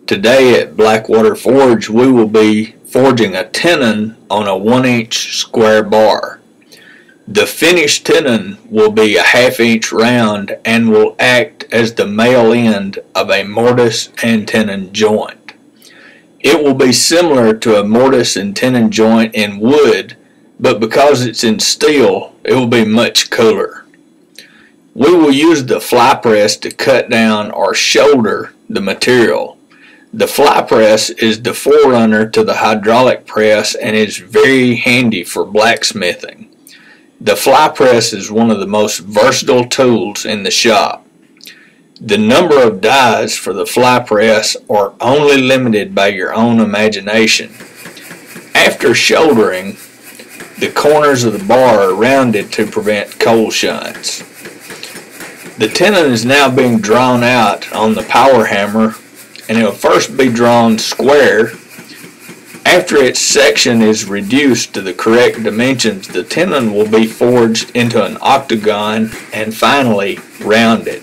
Today at Blackwater Forge we will be forging a tenon on a 1-inch square bar. The finished tenon will be a 1/2 inch round and will act as the male end of a mortise and tenon joint. It will be similar to a mortise and tenon joint in wood, but because it's in steel, it will be much cooler. We will use the fly press to cut down or shoulder the material. The fly press is the forerunner to the hydraulic press and is very handy for blacksmithing. The fly press is one of the most versatile tools in the shop. The number of dies for the fly press are only limited by your own imagination. After shouldering, the corners of the bar are rounded to prevent coal shunts. The tenon is now being drawn out on the power hammer, and it will first be drawn square. After its section is reduced to the correct dimensions, the tenon will be forged into an octagon and finally rounded.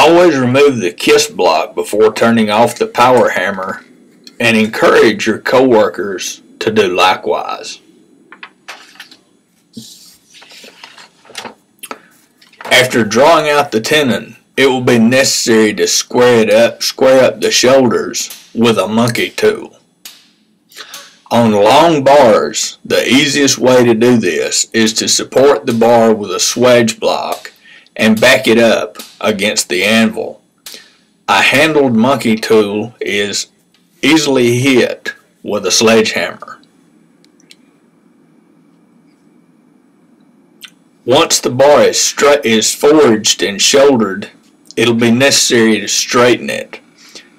Always remove the kiss block before turning off the power hammer and encourage your coworkers to do likewise. After drawing out the tenon, it will be necessary to square up the shoulders with a monkey tool. On long bars, the easiest way to do this is to support the bar with a swage block and back it up against the anvil. A handled monkey tool is easily hit with a sledgehammer. Once the bar is forged and shouldered, it will be necessary to straighten it.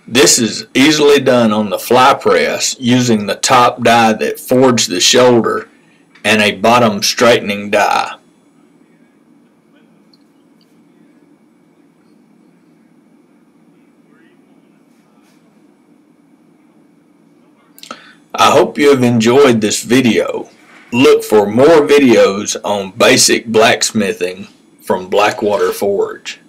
This is easily done on the fly press using the top die that forged the shoulder and a bottom straightening die. I hope you have enjoyed this video. Look for more videos on basic blacksmithing from Blackwater Forge.